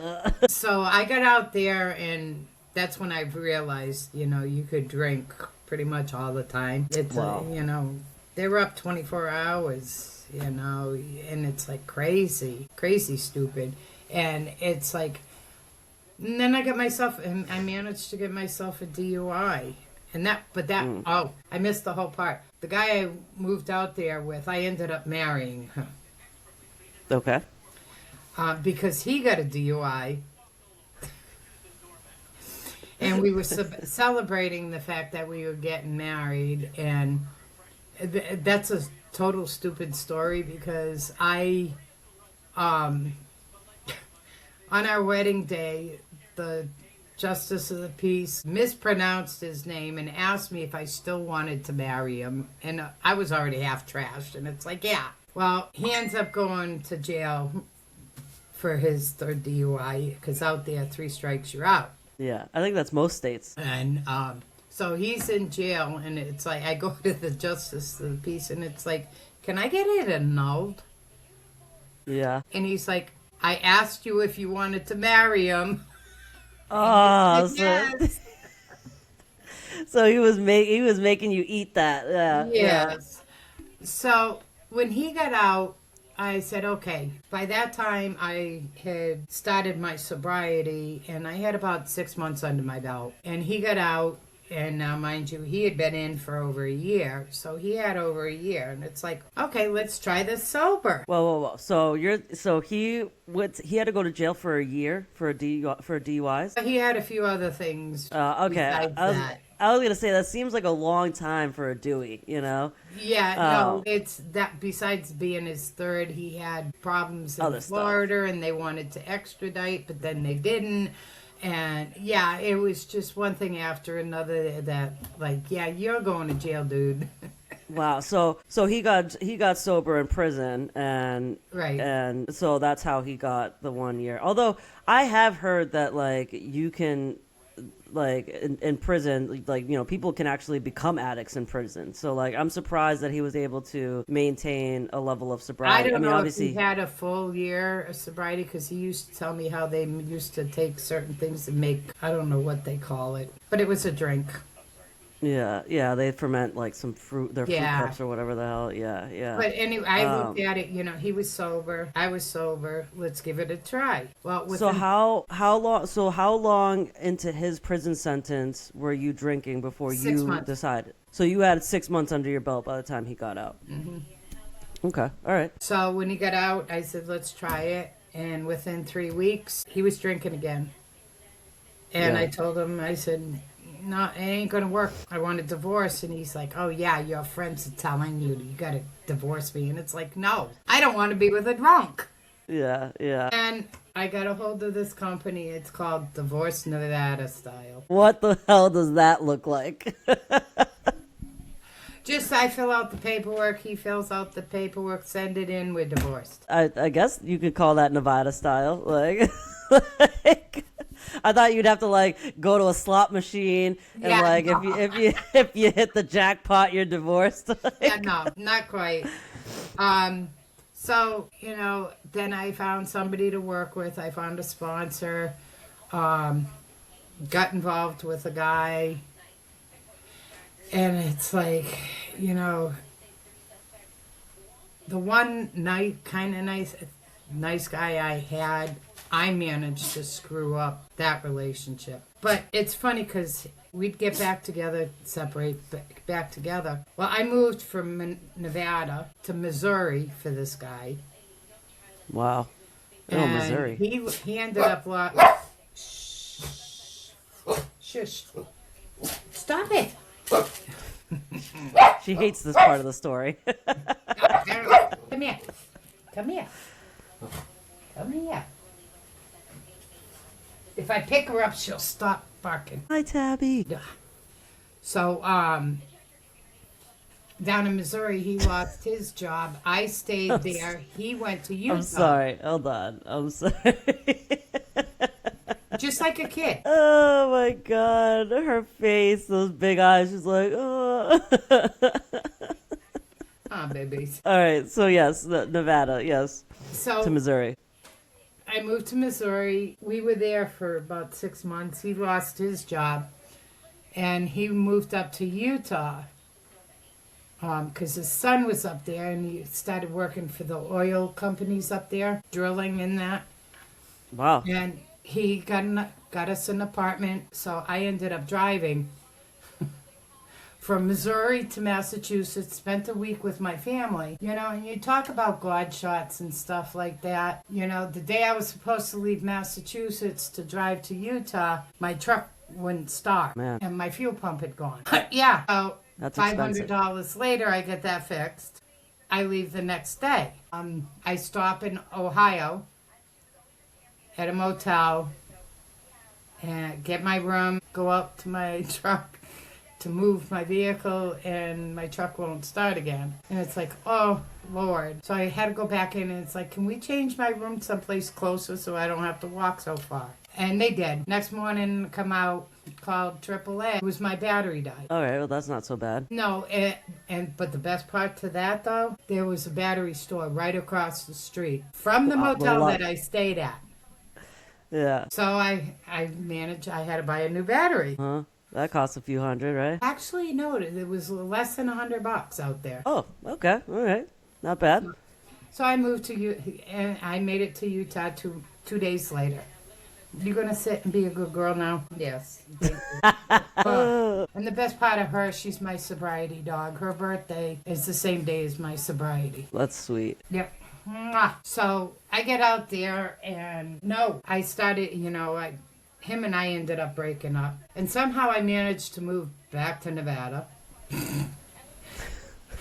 So I got out there, and that's when I realized, you know, you could drink pretty much all the time. It's, Wow. you know, they were up 24 hours, you know, and it's like crazy, crazy stupid. And it's like, and then I managed to get myself a DUI. Oh, I missed the whole part. The guy I moved out there with, I ended up marrying him Okay. because he got a DUI, and we were celebrating the fact that we were getting married, and that's a total stupid story because on our wedding day, the Justice of the Peace mispronounced his name and asked me if I still wanted to marry him. And I was already half trashed. And it's like, yeah. Well, he ends up going to jail for his third DUI because out there, 3 strikes, you're out. Yeah, I think that's most states. And so he's in jail. And it's like, I go to the Justice of the Peace and it's like, can I get it annulled? Yeah. And he's like, I asked you if you wanted to marry him. Oh, Yes. so he was making you eat that. Yeah. Yeah. Yes. So when he got out, I said, okay. By that time, I had started my sobriety, and I had about 6 months under my belt. And he got out, and now, mind you, he had been in for over a year. So he had over a year, and it's like, okay, let's try this sober. Whoa. So he had to go to jail for a year for DUIs. He had a few other things Okay. besides that. I was gonna say that seems like a long time for a Dewey. You know. Yeah, Oh. no, it's that besides being his third, he had problems in Other stuff. Florida and they wanted to extradite, but then they didn't. And yeah, it was just one thing after another that, like, yeah, you're going to jail, dude. Wow. So he got sober in prison, and Right. and so that's how he got the 1 year. Although I have heard that like you can, like in prison, like you know people can actually become addicts in prison. So like I'm surprised that he was able to maintain a level of I sobriety. don't mean, know obviously. if he had a full year of sobriety because he used to tell me how they used to take certain things and make, I don't know what they call it, but it was a drink. Yeah, they ferment like some fruit, their fruit Yeah. cups or whatever the hell. Yeah, yeah. But anyway, I looked Um, at it, he was sober. I was sober. Let's give it a try. Well, so within how long into his prison sentence were you drinking before six you months. decided? So you had 6 months under your belt by the time he got out. Okay, all right. So when he got out, I said, let's try it. And within 3 weeks, he was drinking again. And Yeah. I told him, I said, no, it ain't going to work. I want a divorce. And he's like, oh, yeah, your friends are telling you got to divorce me. And it's like, no, I don't want to be with a drunk. Yeah, yeah. And I got a hold of this company. It's called Divorce Nevada Style. What the hell does that look like? Just I fill out the paperwork. He fills out the paperwork. Send it in. We're divorced. I guess you could call that Nevada style. Like, like, I thought you'd have to like go to a slot machine and Yeah, like no. if you hit the jackpot, you're divorced. Yeah, no, not quite. So, then I found somebody to work with. I found a sponsor. Got involved with a guy. And it's like, the one night kind of nice guy I had, I managed to screw up that relationship. But it's funny because we'd get back together, separate, back together. Well, I moved from Nevada to Missouri for this guy. Wow. Oh, And Missouri. he ended up Shush. Stop it. She hates this part of the story. Come here. Come here. Come here. If I pick her up, she'll stop barking. Hi, Tabby. So, down in Missouri, he lost his job. I stayed there. He went to Utah. I'm sorry. Hold on. I'm sorry. Just like a kid. Oh my God. Her face, those big eyes. She's like, oh. Ah, babies. All right. So, yes, Nevada. Yes. So, To Missouri. I moved to Missouri. We were there for about 6 months. He lost his job. And he moved up to Utah. Because his son was up there. And he started working for the oil companies up there. Drilling in that. Wow. And he got us an apartment, so I ended up driving from Missouri to Massachusetts, spent a week with my family. And you talk about God shots and stuff like that. The day I was supposed to leave Massachusetts to drive to Utah, my truck wouldn't start. Man. And my fuel pump had gone. Yeah. So That's $500 later, I get that fixed. I leave the next day. I stop in Ohio at a motel and get my room, go up to my truck to move my vehicle, and my truck won't start again. And it's like, oh, Lord. So I had to go back in, and it's like, can we change my room someplace closer so I don't have to walk so far? And they did. Next morning, come out, called AAA. It was my battery died. All right. Well, that's not so bad. No, but the best part to that, though, there was a battery store right across the street from the motel that I stayed at. Yeah. So I managed, I had to buy a new battery. Huh? That costs a few hundred, right? Actually, no, it was less than $100 out there. Oh, okay. All right. Not bad. So I moved to and I made it to Utah two days later. You gonna sit and be a good girl now? Yes. Thank you. And the best part of her, she's my sobriety dog. Her birthday is the same day as my sobriety. That's sweet. Yep. Mwah. So I get out there and I started, him and I ended up breaking up. And somehow I managed to move back to Nevada.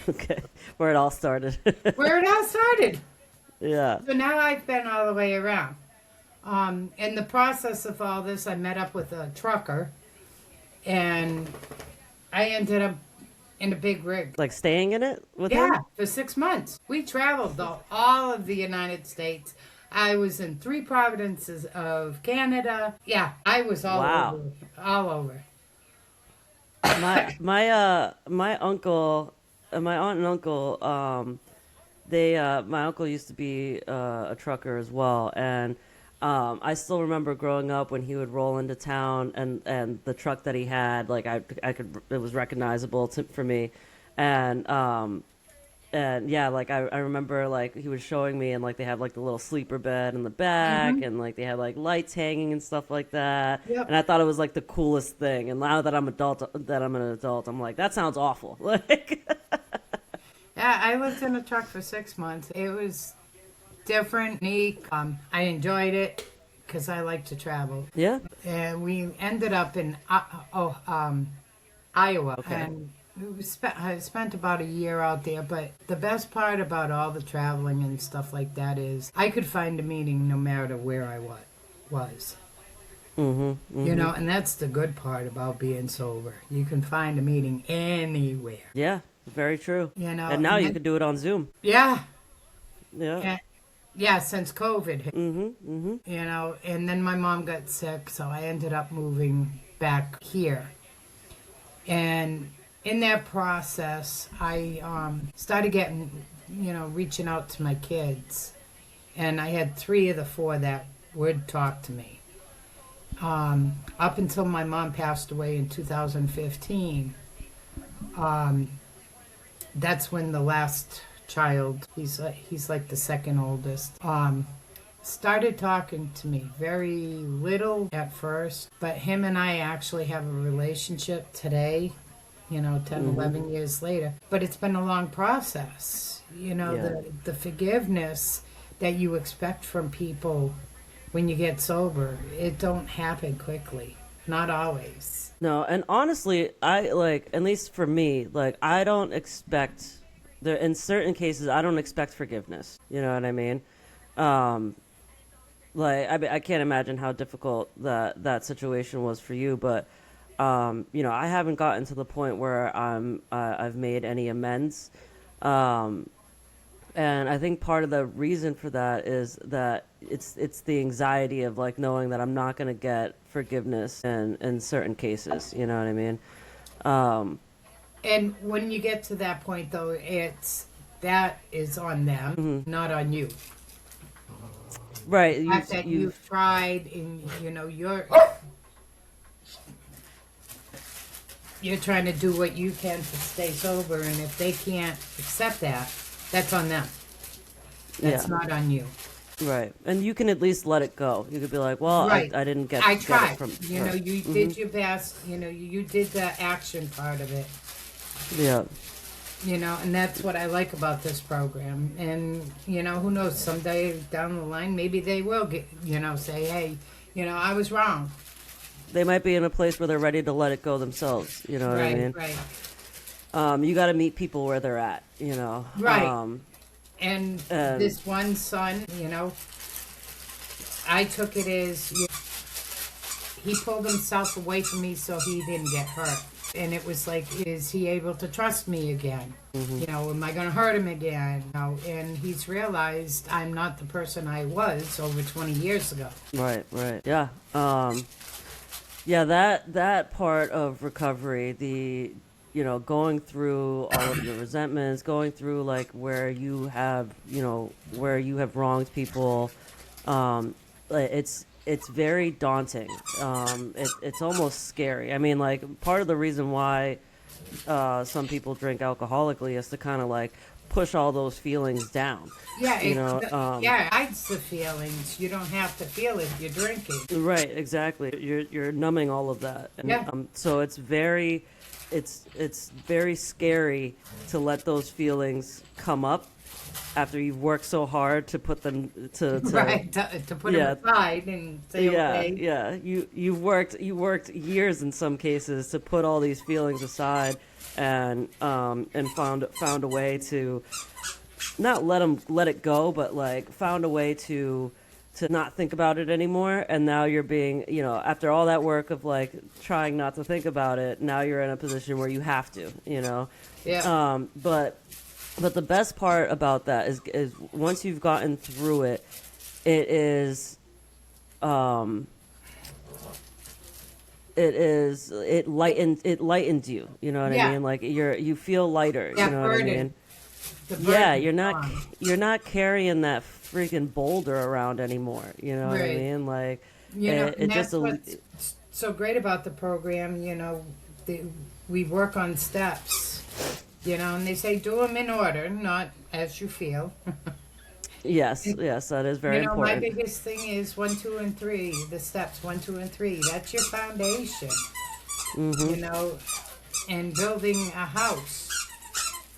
Okay. Where it all started. Where it all started. Yeah. So now I've been all the way around. In the process of all this, I met up with a trucker. And I ended up in a big rig. Like staying in it with him? Yeah, for 6 months. We traveled all of the United States. I was in 3 provinces of Canada. Yeah, I was all Wow. over. All over. My uncle, my aunt and uncle, my uncle used to be a trucker as well, and I still remember growing up when he would roll into town, and the truck that he had, like I could, it was recognizable for me, and yeah, like I remember like he was showing me, and like they have like the little sleeper bed in the back, Hmm. and like they had like lights hanging and stuff like that, Yep. and I thought it was like the coolest thing. And now that I'm an adult, I'm like, that sounds awful. Like, Yeah, I lived in a truck for 6 months. It was different, unique. I enjoyed it because I like to travel. yeah, And we ended up in Iowa, okay, and I spent about a year out there. But the best part about all the traveling and stuff like that is I could find a meeting no matter where I was. You know, and that's the good part about being sober. You can find a meeting anywhere. yeah, very true. You know, And now and you then, could do it on Zoom. yeah, Yeah. and, yeah, since COVID hit, Mm-hmm. you know, and then my mom got sick, so I ended up moving back here. And in that process, I started getting, reaching out to my kids. And I had 3 of the 4 that would talk to me. Up until my mom passed away in 2015, that's when the last child, he's like the second oldest, started talking to me. Very little at first, but him and I actually have a relationship today, 10, 11 years later. But it's been a long process. Yeah. The forgiveness that you expect from people when you get sober, it don't happen quickly. Not always. No, and honestly, I like, at least for me, like I don't expect there in certain cases I don't expect forgiveness. You know what I mean? Um like I can't imagine how difficult that situation was for you, but I haven't gotten to the point where I've made any amends. Um And I think part of the reason for that is that it's the anxiety of like knowing that I'm not going to get forgiveness in certain cases. You know what I mean? Um, And when you get to that point, though, that is on them, not on you. right. The You fact that you you've tried and you're trying to do what you can to stay sober, and if they can't accept that, that's on them. yeah, That's not on you. right. And you can at least let it go. You could be like, well, Right. I didn't I get it tried. from You know, her. you did your best. You did the action part of it. Yeah, And that's what I like about this program. And, who knows, someday down the line, maybe they will say, hey, I was wrong. they might be in a place where they're ready to let it go themselves. You know what I Right, mean? right, You got to meet people where they're at. right. Um, And and this one son, I took it as he pulled himself away from me so he didn't get hurt. And it was like, is he able to trust me again? Am I going to hurt him again? And he's realized I'm not the person I was over 20 years ago. right, yeah. Yeah, that part of recovery, the going through all of your resentments, going through like where you have wronged people, like, it's very daunting. It's almost scary. I mean, like part of the reason why some people drink alcoholically is to kind of like push all those feelings down. Yeah, You know, it hides the feelings. You don't have to feel it. You're drinking. right, exactly. You're numbing all of that, and Yeah. so it's very scary to let those feelings come up after you've worked so hard to put them to Right, to put yeah. them aside and say, Yeah, okay. yeah. You worked years in some cases to put all these feelings aside, and found a way to not let it go, but like found a way to not think about it anymore. And now you're being, after all that work of like trying not to think about it, now you're in a position where you have to, Yeah. But the best part about that is once you've gotten through it, it is it lightens you. You know what I Yeah. mean? Like you feel lighter. That You know what I burden. mean? The Yeah, burden's gone. you're not carrying that freaking boulder around anymore. You know what I Right. mean? Like And it just that's what's so great about the program. The, we work on steps. And they say do them in order, not as you feel. yes, yes, that is very My important. biggest thing is 1, 2, and 3. The steps 1, 2, and 3. That's your foundation. Mhm. You know, and building a house,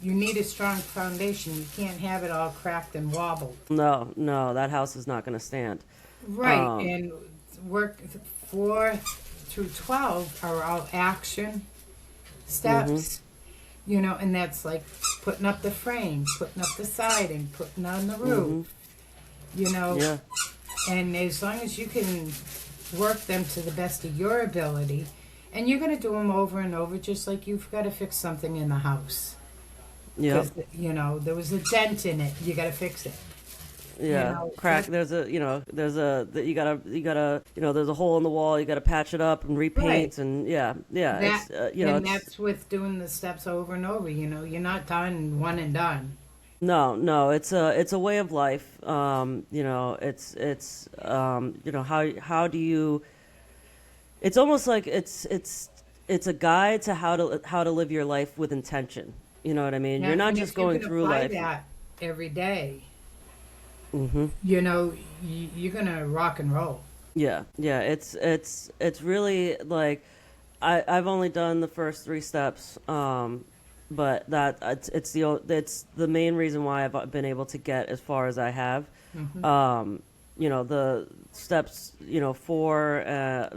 you need a strong foundation. You can't have it all cracked and wobbled. No, no, that house is not going to stand. Right, Um, and work 4 through 12 are all action mhm. steps. And that's like putting up the frame, putting up the siding, putting on the roof. Mhm. You know, Yeah. and as long as you can work them to the best of your ability, and you're going to do them over and over, just like you've got to fix something in the house. Yep. Because, there was a dent in it. You got to fix it. Yeah, crack. There's a, you gotta, there's a hole in the wall. You gotta patch it up and Right. repaint, and yeah, yeah. That, and It's that's with doing the steps over and over. You're not done one and done. no, no. It's a way of life. How do you? It's almost like it's a guide to how to live your life with intention. You know what I mean? You're Yeah, not and just if you going can through apply life. that every day, Hmm. you're going to rock and roll. Yeah, yeah. It's really like I've only done the first three steps, but it's the main reason why I've been able to get as far as I have. The steps,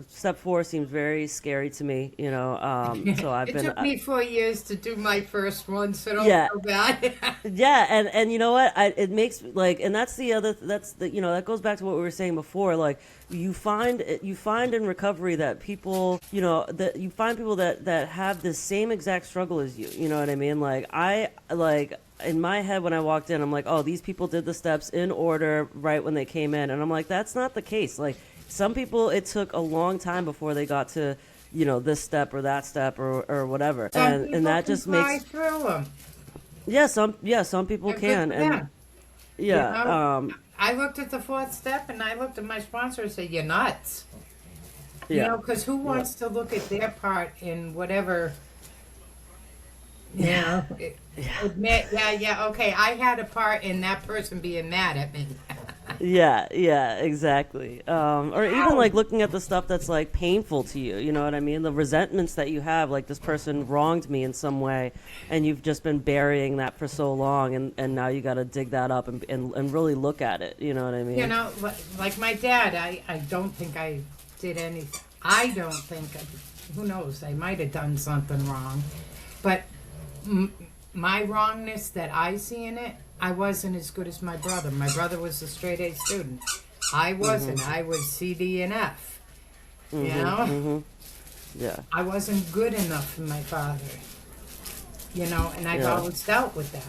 step four seems very scary to me. So I've It been took me 4 years to do my first one, so don't yeah. feel bad. Yeah, and you know what? It makes like, and that's the that goes back to what we were saying before. Like you find in recovery that people, that you find people that have the same exact struggle as you. You know what I mean? Like in my head when I walked in, I'm like, oh, these people did the steps in order right when they came in, and I'm like, that's not the case. Like some people, it took a long time before they got to this step or that step or whatever, Some and people that can just fly makes through them. some people And good can, for and them. You yeah, know, I looked at the fourth step and I looked at my sponsor and said, "You're nuts." yeah, Because who yeah, wants to look at their part in whatever, yeah, admit, yeah, okay, I had a part in that person being mad at me. yeah, yeah, exactly. Or even Ow. like looking at the stuff that's like painful to you. You know what I mean? The resentments that you have, like this person wronged me in some way, and you've just been burying that for so long, and now you got to dig that up and really look at it. You know what I mean? Like my dad, I don't think I did anything. I don't think, who knows, I might have done something wrong. But my wrongness that I see in it, I wasn't as good as my brother. My brother was a straight A student. I wasn't. I was C, D, and F. You know? Yeah, I wasn't good enough for my father. And I've yeah, always dealt with that.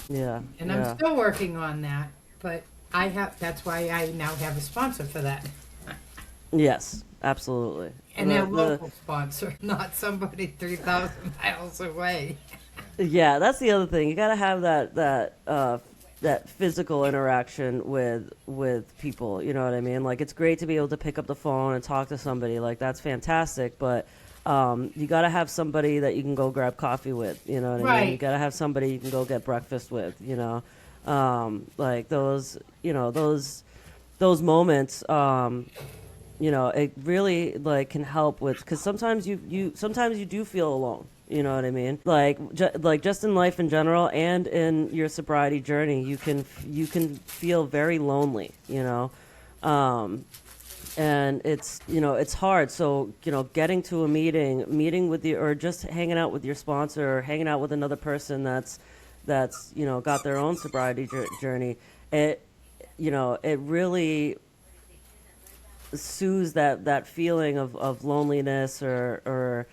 yeah, And I'm yeah. still working on that. But that's why I now have a sponsor for that. Yes, absolutely. And a The local sponsor, not somebody 3,000 miles away. Yeah, that's the other thing. You got to have that physical interaction with people. You know what I mean? Like it's great to be able to pick up the phone and talk to somebody. Like that's fantastic, but you got to have somebody that you can go grab coffee with. You know what I mean? You Right. got to have somebody you can go get breakfast with. Like those. Those moments. It really like can help with because sometimes sometimes you do feel alone. You know what I mean? Like just in life in general and in your sobriety journey, you can feel very lonely. And it's hard. So getting to a meeting with you, or just hanging out with your sponsor, or hanging out with another person that's got their own sobriety journey. It really soothes that feeling of loneliness or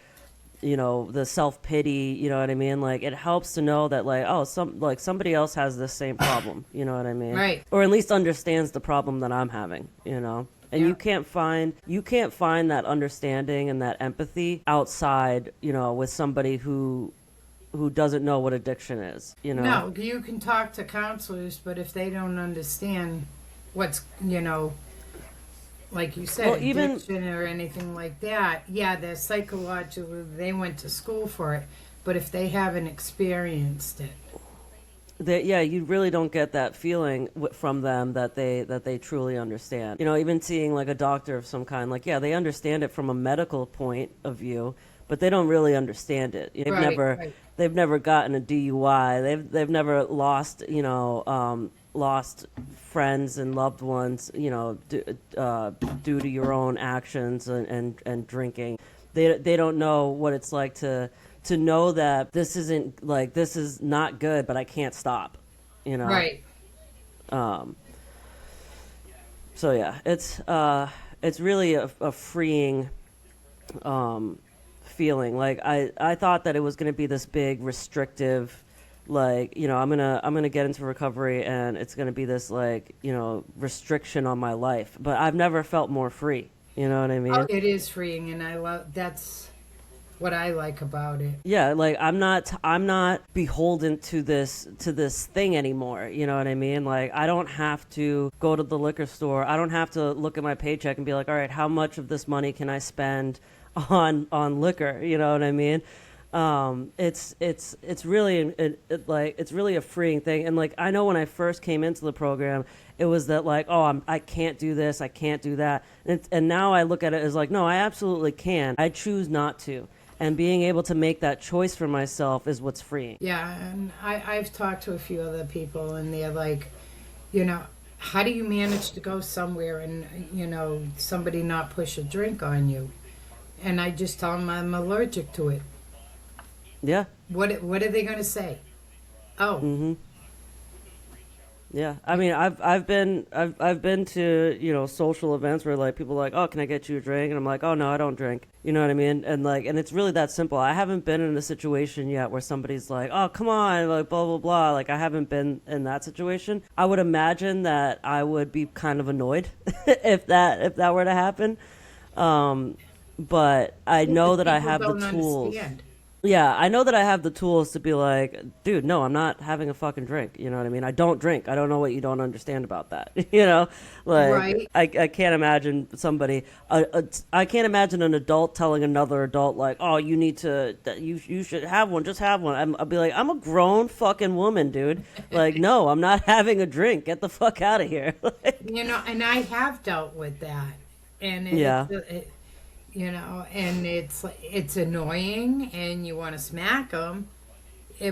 the self-pity. You know what I mean? Like it helps to know that like, oh, somebody else has this same problem. You know what I mean? Right. Or at least understands the problem that I'm having. And Yeah. you can't find that understanding and that empathy outside, with somebody who doesn't know what addiction is, you know? No, you can talk to counselors, but if they don't understand what's, like you said, Well, even addiction or anything like that, yeah, they're psychological, they went to school for it, but if they haven't experienced it. yeah, you really don't get that feeling from them that they truly understand. You know, even seeing like a doctor of some kind, like, yeah, they understand it from a medical point of view, but they don't really understand it. Right, right. They've never gotten a DUI. They've never lost, lost friends and loved ones, due to your own actions and drinking. They don't know what it's like to know that this is not good, but I can't stop, you know? Right. So yeah, it's really a freeing, feeling. Like I thought that it was going to be this big restrictive, like, I'm gonna get into recovery and it's going to be this, like, restriction on my life, but I've never felt more free. You know what I mean? Oh, it is freeing, and that's what I like about it. Yeah, like I'm not beholden to this thing anymore. You know what I mean? Like I don't have to go to the liquor store. I don't have to look at my paycheck and be like, all right, how much of this money can I spend on liquor? You know what I mean? It's really it's really a freeing thing. And like I know when I first came into the program, it was that like, oh, I can't do this, I can't do that, and now I look at it as like, no, I absolutely can. I choose not to. And being able to make that choice for myself is what's freeing. Yeah, and I've talked to a few other people, and they're like, how do you manage to go somewhere and, somebody not push a drink on you? And I just tell them I'm allergic to it. Yeah. What are they going to say? Oh. Mm-hmm. Yeah, I mean, I've been to social events where like people are like, oh, can I get you a drink? And I'm like, oh no, I don't drink. You know what I mean? And it's really that simple. I haven't been in a situation yet where somebody's like, oh, come on, like blah blah blah. Like I haven't been in that situation. I would imagine that I would be kind of annoyed if that were to happen. But I know that I have the tools. Understand. Yeah, I know that I have the tools to be like, dude, no, I'm not having a fucking drink. You know what I mean? I don't drink. I don't know what you don't understand about that. Like Right. I can't imagine somebody. I can't imagine an adult telling another adult like, oh, you should have one. Just have one. I'll be like, I'm a grown fucking woman, dude. Like, no, I'm not having a drink. Get the fuck out of here. And I have dealt with that, and Yeah. And it's annoying, and you want to smack them,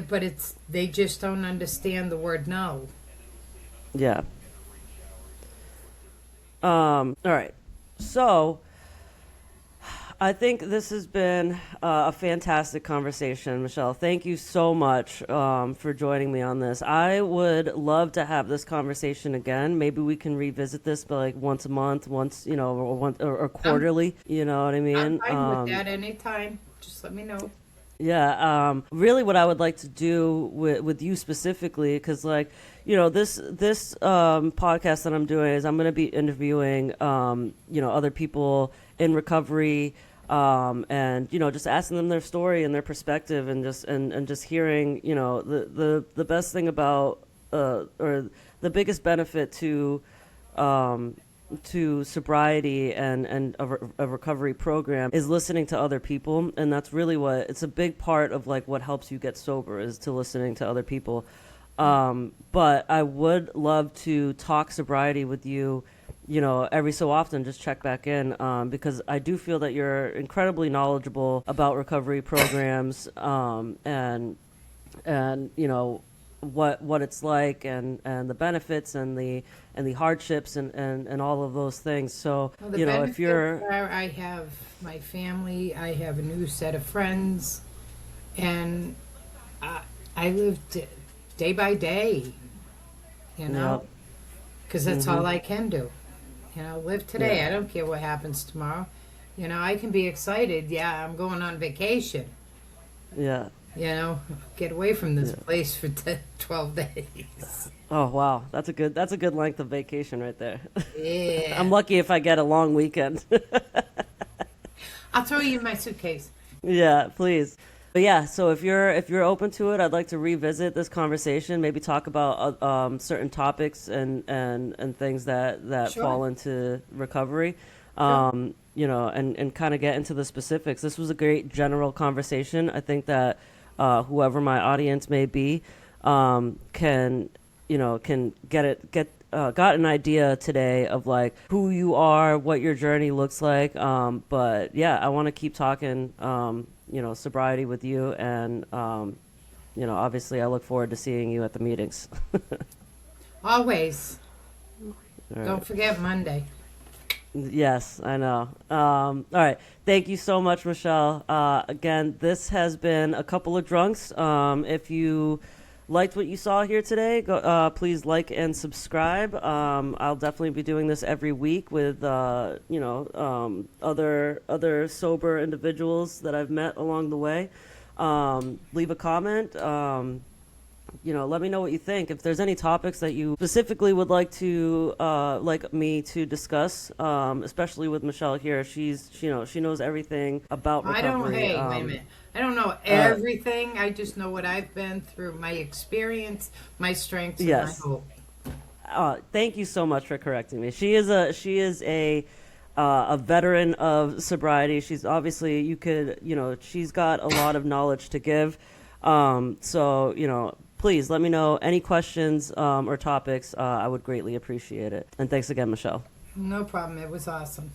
but they just don't understand the word no. Yeah. All right. So I think this has been a fantastic conversation, Michelle. Thank you so much for joining me on this. I would love to have this conversation again. Maybe we can revisit this, but like once a month, or quarterly. You know what I mean? I'm fine with that anytime. Just let me know. Yeah, really what I would like to do with you specifically, because this podcast that I'm doing is I'm going to be interviewing, other people in recovery, and, just asking them their story and their perspective, and just hearing, the best thing about, or the biggest benefit to sobriety and a recovery program is listening to other people. And that's really it's a big part of like what helps you get sober, is to listening to other people. But I would love to talk sobriety with you, every so often. Just check back in, because I do feel that you're incredibly knowledgeable about recovery programs, and what it's like, and the benefits and the hardships and all of those things. So Well, the if you're benefits are I have my family, I have a new set of friends, and I live day by day, Yep. because that's all I can do. Live today. Yeah. I don't care what happens tomorrow. I can be excited. Yeah, I'm going on vacation. yeah. Get away from this place for 12 days. Oh wow, that's a good length of vacation right there. Yeah. I'm lucky if I get a long weekend. I'll throw you in my suitcase. Yeah, please. But yeah, so if you're open to it, I'd like to revisit this conversation. Maybe talk about certain topics and things that Sure, fall into recovery. sure. And kind of get into the specifics. This was a great general conversation. I think that whoever my audience may be can can got an idea today of like who you are, what your journey looks like. But yeah, I want to keep talking, sobriety with you, and obviously, I look forward to seeing you at the meetings. Always. All right. Don't forget Monday. Yes, I know. All right. Thank you so much, Michelle. Again, this has been a couple of drunks. If you liked what you saw here today, please like and subscribe. I'll definitely be doing this every week with other sober individuals that I've met along the way. Leave a comment. Let me know what you think. If there's any topics that you specifically would like me to discuss, especially with Michelle here. She knows everything about I don't, recovery. hey, wait a minute. I don't know Uh, everything. I just know what I've been through, my experience, my strengths, and my yes. hope. Thank you so much for correcting me. She is a veteran of sobriety. She's obviously she's got a lot of knowledge to give. So please let me know any questions or topics. I would greatly appreciate it. And thanks again, Michelle. No problem. It was awesome.